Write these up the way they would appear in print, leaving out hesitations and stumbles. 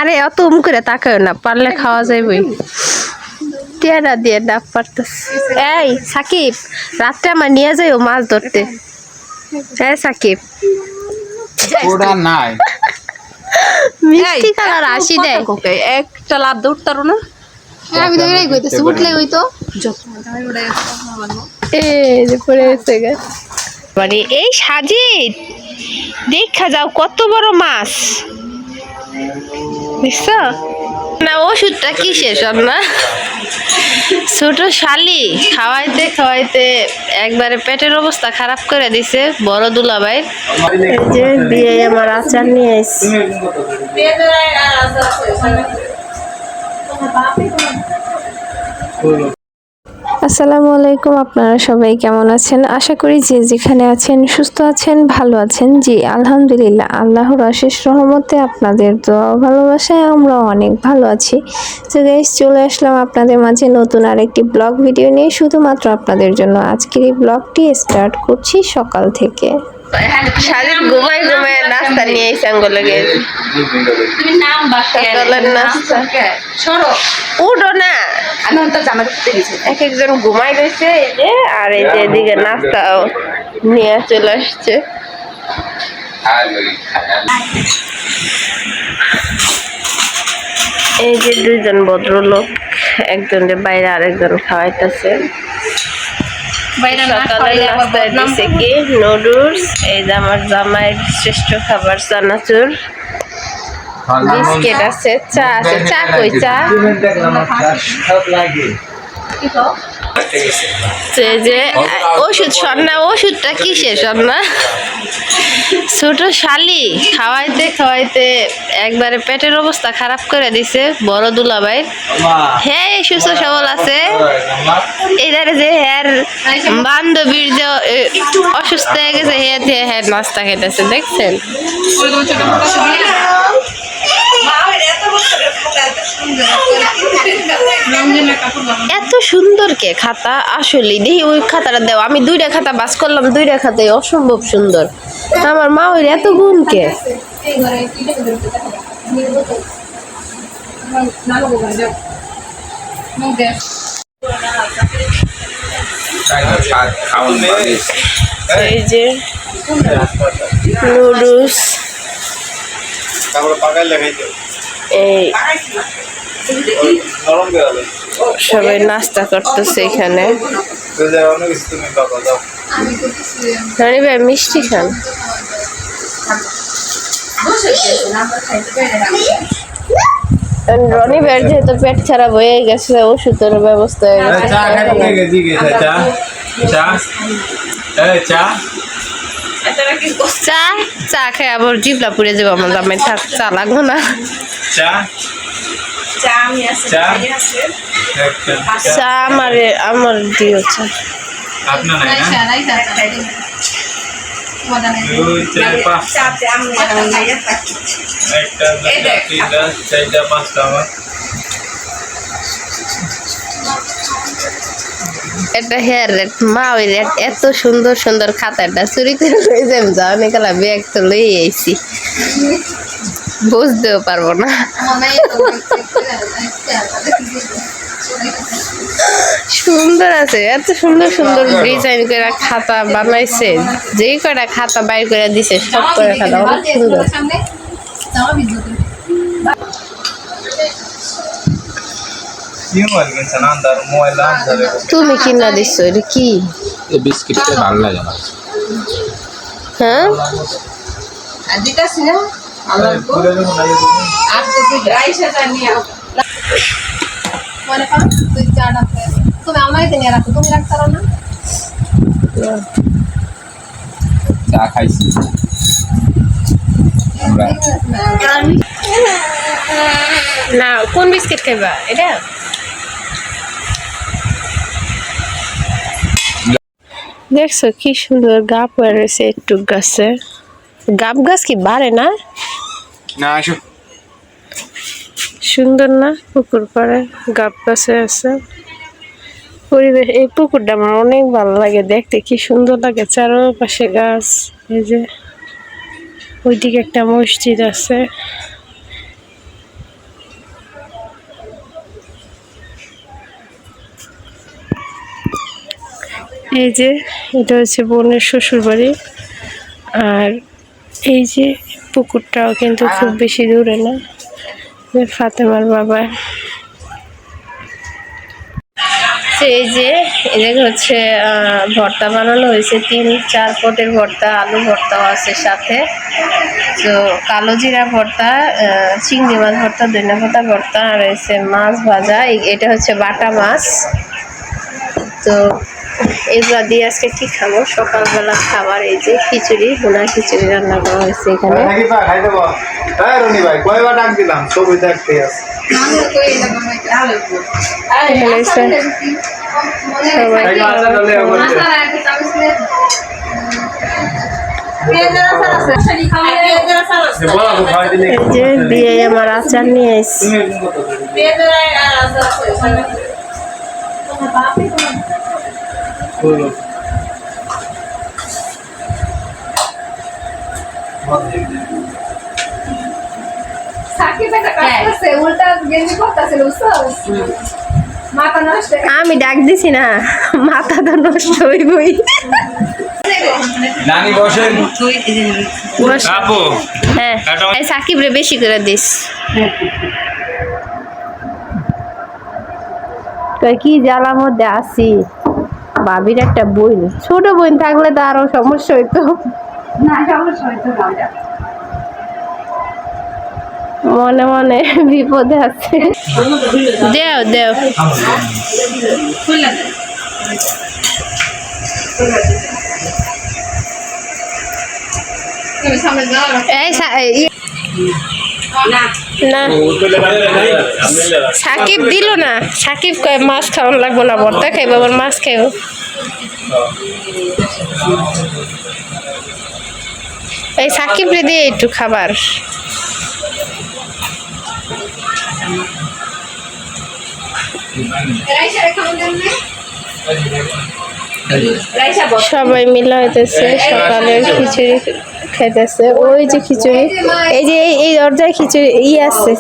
আরে অত করে তাকায় না, পারলে খাওয়া যাইবই। টিয়ারা দিয়ে ডাব পারতেছে। এই সাকিব, রাত্রে আমার নিয়ে যাইও মাছ ধরতে। এই সাকিব, ওটা নাই মিষ্টি কালার আসি দেয়। একটা লাভ দৌড়তারো না। আমি তো এটাই কইতেছি, উঠলে হইতো এই যে পড়ে গেছে গা। মানে এই সাজিদ দেখা যাও কত বড় মাছ দেখছো না? ওষুধটা কিসের সব না? ছোট শালি খাওয়াইতে খাওয়াইতে একবারে পেটের অবস্থা খারাপ করে দিছে বড় দুলাভাই। এই যে বিয়ে আমার আচার নিয়ে এসেছি। আসসালামু আলাইকুম, আপনারা সবাই কেমন আছেন? আশা করি যে যেখানে আছেন সুস্থ আছেন, ভালো আছেন। জি আলহামদুলিল্লাহ, আল্লাহর অশেষ রহমতে আপনাদের দোয়া ও ভালোবাসায় আমরা অনেক ভালো আছি। তো গাইস, চলে আসলাম আপনাদের মাঝে নতুন আরেকটি ব্লগ ভিডিও নিয়ে, শুধুমাত্র আপনাদের জন্য। আজকের এই ব্লগটি স্টার্ট করছি সকাল থেকে। সাজিদ ঘুমাই ঘুমাই নাস্তা নিয়ে এসে আঙ্গুলে গেছে। তুমি নাম সকালের নাস্তা সরো উঠো না, আমি তো জামা দিতে গেছি। এক একজন ঘুমাই রয়েছে এই যে, আর এই যে এদিকে নাস্তাও নিয়ে চলে আসছে। এই যে দুইজন ভদ্রলোক, একজন যে বাইরে আরেকজন খাওয়াইতেছে। সকালের নাস্তায় দিছে কি নুডলস, এই যে আমার জামাইয়ের শ্রেষ্ঠ খাবার চানাচুর, বিস্কিট আছে, চা আছে। চা কই চা? যে ওষুধ সন্না, ওষুধটা কিসের সন্না? ছোট শালি খাওয়াইতে খাওয়াইতে একবারে পেটের অবস্থা খারাপ করে দিছে বড় দুলাভাই। হ্যাঁ সুস্থ সবল আছে। এদারে যে হ্যার বান্ধবীর যে অসুস্থ হয়ে গেছে, হ্যাঁ নাস্তা খেতেছে, দেখছেন? এত সুন্দর কে খাতা, আসলে দেখি ওই খাতাটা দেও। আমি দুইটা খাতা বাস করলাম, দুইটা খাতাই অসম্ভব সুন্দর। আমার মা ওই এত গুণ কে। এই যে নুডলস, এই সবাই নাস্তা করতেছে এখানে। রানী ভাই মিষ্টি খান। রনি ভাইয়ের যেহেতু পেট খারাপ হয়ে গেছে, ওষুধের ব্যবস্থা হয়ে গেছে। চা চা খেয়ে আবার জিভলা পুড়ে যাবো আমার দামে। থাক, চা লাগবো না। চা আমার দিও চা। এটা হেয়ার রেট মা ওই রেট এত সুন্দর সুন্দর খাতাটা চুরি করে লই যাম, যাও নিকালা ব্যাগ তো লই আইছি, বুঝতেও পারবো না। সুন্দর আছে, এত সুন্দর সুন্দর ডিজাইন করে খাতা বানাইছে। যে কটা খাতা বাইর করে দিছে সব করে খাতা অনেক সুন্দর। তুমি কিনা দিচ্ছ, এটা কি? বিস্কিটটা ভালো লাগে না। হ্যাঁ তুমি আমায় নিয়ে রাখো, তুমি রাখতে পারো না? চা খাইছি না। কোন বিস্কিট খাইবা? এটা দেখছো কি সুন্দর গাপ হয়ে রয়েছে একটু গাছে। গাপ গাছ কি বাড়ে না? না সুন্দর না? পুকুর পাড়ে গাপ গাছে আছে। পরিবেশ, এই পুকুরটা আমার অনেক ভালো লাগে দেখতে, কি সুন্দর লাগে। চারপাশে গাছ। এই যে ওইদিকে একটা মসজিদ আছে। এই যে এটা হচ্ছে বোনের শ্বশুর বাড়ি, আর এই যে পুকুরটাও কিন্তু খুব বেশি দূরে না। ফাতেমার বাবা। এই যে এদিকে হচ্ছে ভর্তা বানানো হয়েছে, 3-4 পটের ভর্তা, আলু ভর্তাও আছে সাথে। তো কালো জিরা ভর্তা, চিংড়ি মাছ ভর্তা, ধনিয়া পাতা ভর্তা, আর হচ্ছে মাছ ভাজা। এটা হচ্ছে বাটা মাছ। তো এগুলা দিয়ে আজকে কি খাবো, সকালবেলা খাবার এই যে খিচুড়ি, ভুনা খিচুড়ি রান্না করা হয়েছে এখানে। এই যে বিয়ে আমার আচার নিয়ে এসেছি। আমি ডাক দিছি না, মাথা তো নষ্ট হইবই। নানি বসেন। আপু হ্যাঁ, সাকিব রে বেশি করে দিস। কি জ্বালার মধ্যে আছি, ভাবির একটা বোন, ছোট বোন থাকলে তো আরো সমস্যা হইতো। মনে মনে বিপদে আছে। দেও দেও না, সাকিব দিল না। সাকিব কয় মাছ খাওয়ান লাগবো না, ভর্তা খাইব, আবার মাছ খাইব। এই সাকিব রে দিয়ে একটু খাবার। সবাই মিলে হইতেছে, সকালের খিচুড়ি খাইতেছে। ওই যে খিচুড়ি, এই যে এই দরজায় খিচুড়ি আছে।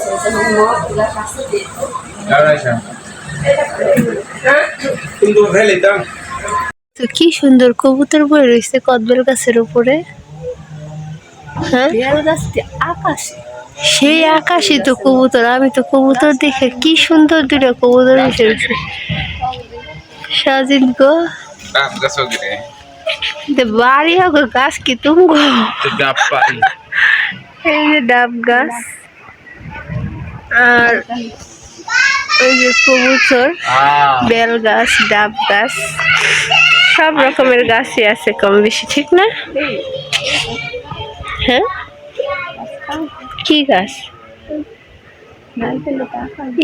তো কি সুন্দর কবুতর বয়ে রয়েছে কদবেল গাছের উপরে। হ্যাঁ, আকাশে, সেই আকাশে তো কবুতর। আমি তো কবুতর দেখে কি সুন্দর দুটো কবুতর এসে রয়েছে। সাজিদ গো বাড়ি হোক গাছ কি তুমি গো, এই যে ডাব গাছ, আর ওই যে কবুতর, বেল গাছ, ডাব গাছ, সব রকমের গাছই আছে কম বেশি, ঠিক না? হ্যাঁ, কি গাছ?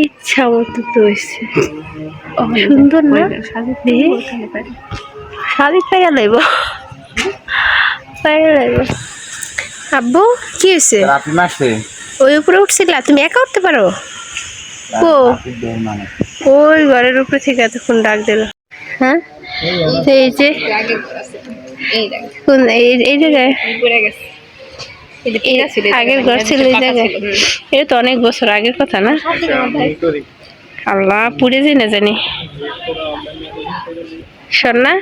ইচ্ছা মতো তো হয়েছে, সুন্দর না? শাড়ি পাইয়া লাইব, পাইয়া লাইব। আব্বু কি হয়েছে? ওই উপরে উঠছিলা, তুমি একা উঠতে পারো? ওই ঘরের উপরে থেকে এতক্ষণ ডাক দিল। হ্যাঁ, এই যে কোন এই জায়গায় আগের ঘর ছিল, এই জায়গায়। এটা তো অনেক বছর আগের কথা না? আল্লাহ, পুড়ে যাই না জানি। শোন না,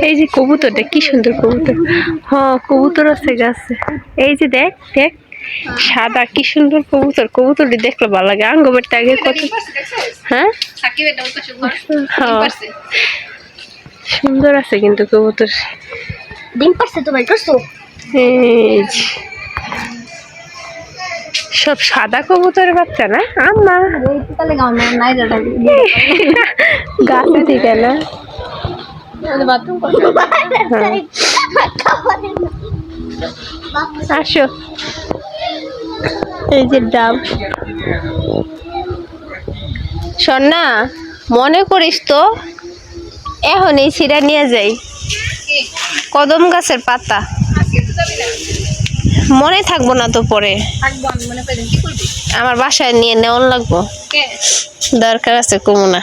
এই যে কবুতরটা কি সুন্দর কবুতর। হ্যাঁ, কবুতর আছে গাছে। এই যে দেখ দেখ, সাদা কি সুন্দর কবুতর। কবুতরটি দেখলে ভালো লাগে। আঙ্গবেরটা আগে কত, হ্যাঁ সুন্দর আছে কিন্তু কবুতর। ডিম পারছে তো ভাই, করছো? সব সাদা কবুতরের বাচ্চা না আম্মা? গাছে থেকে না, আসো। এই যে ডাব, শোন না, মনে করিস তো এখন এই সিরা নিয়ে যাই, কদম গাছের পাতা। মনে থাকবো না তো পরে, আমার বাসায় নিয়ে নেওয়ার লাগবো, দরকার আছে কমুনা।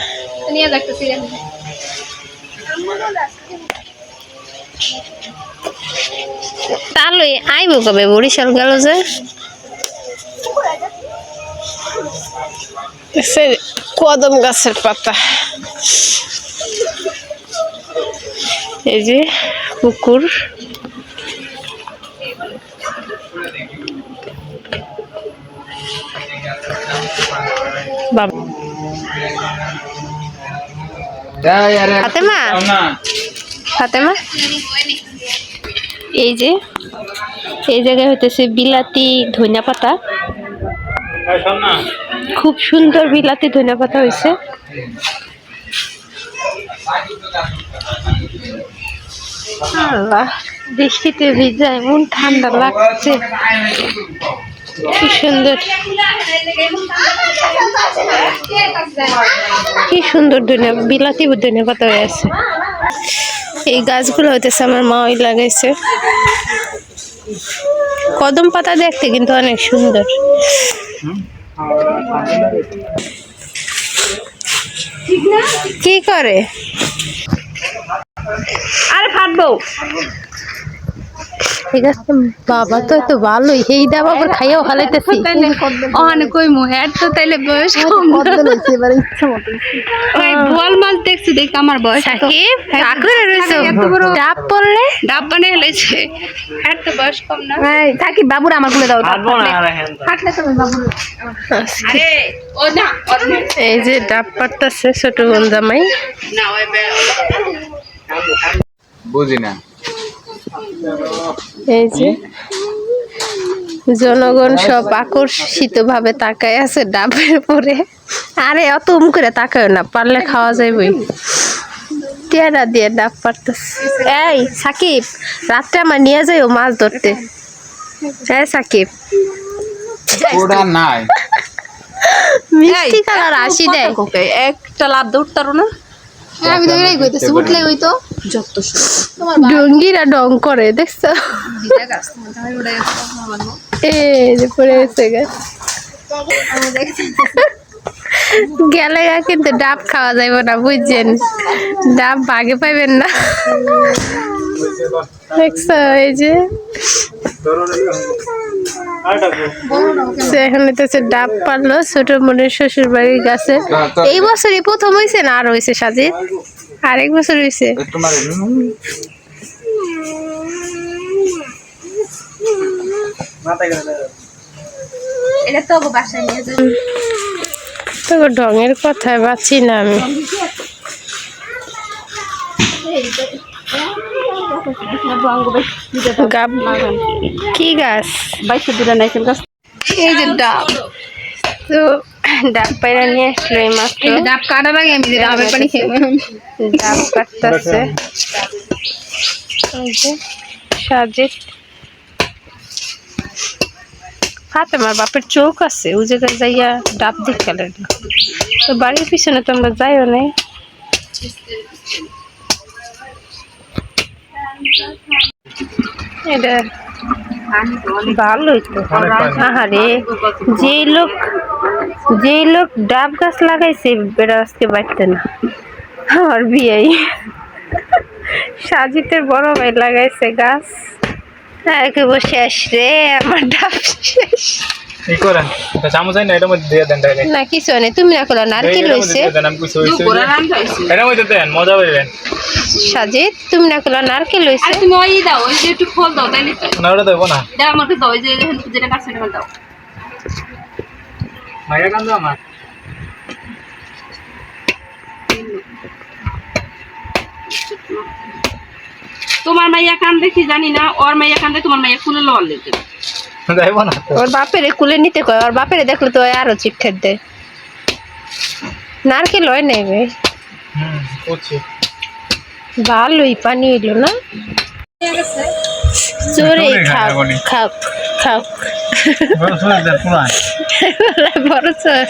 তাহলে আইব কবে বরিশাল গেল যে কদম গাছের পাতা এই যে পুকুর ফাতেমা ফাতেমা এই যে এই জায়গায় হইতেছে বিলাতি ধনিয়া পাতা খুব সুন্দর বিলাতি ধনিয়া পাতা হয়েছে আল্লাহ বৃষ্টিতে ভিজা এমন ঠান্ডা লাগছে কি সুন্দর কি সুন্দর ধনিয়া বিলাতি ধনিয়া পাতা হয়ে আছে এই গাছগুলো হইতেছে আমার মা ওই লাগাইছে কদম পাতা দেখতে কিন্তু অনেক সুন্দর কি করে আরে ফাটবো ঠিক আছে বাবা তো তো ভালোই এই দাবা আবার খাইয়াও হালাইতেছি ওখানে কই মুহের তো তাইলে বয়স কম ওই বোয়াল মাছ দেখছি দেখ আমার বয়স সাকিব তাকরে রইছো ডাব পড়লে ডাব বানিয়ে লেছে এর তো বয়স কম না এই থাকি বাবুর আমার গুলো দাও হাঁটলে তুমি বাবু আরে ও না এই যে ডাব পাড়তাছে ছোট বোন জামাই না ওই বুঝি না এই যে জনগণ সব আকর্ষিত ভাবে তাকায় আছে ডাবের উপরে আরে অত করে তাকায় না পারলে খাওয়া যাইবই টেরা দিয়ে ডাব পারতেছে এই সাকিব রাত্রে আমার নিয়ে যাইও মাছ ধরতে এই সাকিব ওটা নাই মিষ্টি কালার আসি দেয় একটা লাভ দৌড়তারো না আমি তো এটাই কইতেছি উঠলে ওই তো যত ডঙ্গিরা ডং করে দেখছো এই যে পড়ে গেছে গেলে কিন্তু ডাব খাওয়া যাইব না বুঝছেন ডাব ভাগে পাইবেন না দেখছো এই যে এখানে তো ডাব পারলো ছোট মনের শ্বশুর বাড়ির গাছে এই বছরই প্রথম হয়েছে না আর হয়েছে সাজিদ আরেক বছর হয়েছে এটা তো বাসায় নিয়ে যাই তো ঢঙের কথায় বাঁচি না আমি কি গাছ বাইশে দূরে নাইকেল গাছ এই যে ডাব তো ডাব পাইরা নিয়ে আসলো এই মাত্র ডাব কাটার আগে আমি যে ডাবের পানি খেয়ে ডাব কাটতেছে সাজিদ হাতে আমার বাপের চোখ আছে ও জায়গায় যাইয়া ডাব দিক খেলে তো বাড়ির পিছনে তো আমরা যাইও নাই এটা ভালোই তো আহারে যে লোক ডাব গাছ লাগাইছে বেড়া আজকে বাড়তে না আমার বিয়ে সাজিতের বড় ভাই লাগাইছে গাছ একেবারে শেষ রে আমার ডাব শেষ কি করেন এটা চামচ আইনা এটা মধ্যে দিয়ে দেন ডাইরেক্ট না কিছু নেই তুমি না করো নারকেল হইছে আমি কিছু হইছে এটা মধ্যে দেন মজা পাবেন সাজিদ তুমি না করো নারকেল হইছে তুমি ওই দাও ওই যে একটু ফল দাও তাইলে তো না ওটা দেব না দাও আমাকে দাও ওই যে যেটা কাটছে এটা দাও মাইয়া কান্দো আমার তোমার মাইয়া কান দেখি জানি না ওর মাইয়া কান্দে তোমার মাইয়া ফুলে লল লেগে দেব না ওর বাপেরে কুলে নিতে কয় ওর বাপেরে দেখলে তো আরো চিটঠাট দেয় নারকেল হয় নাই ভাই বুঝছি ভালোই পানি হইল না জোরে খাও খাও খাও বড় শোনা দেন পুরান বড় চোর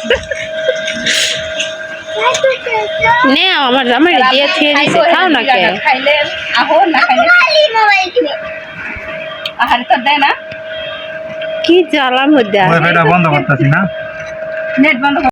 নে আমার জামাই দিয়ে দিয়ে দিছে খাও না কে খাইলে আহো না খাইলে আহারে তো দেয় না কি জ্বালার মধ্যে ওই বেটা বন্ধ করতেছি না নেট বন্ধ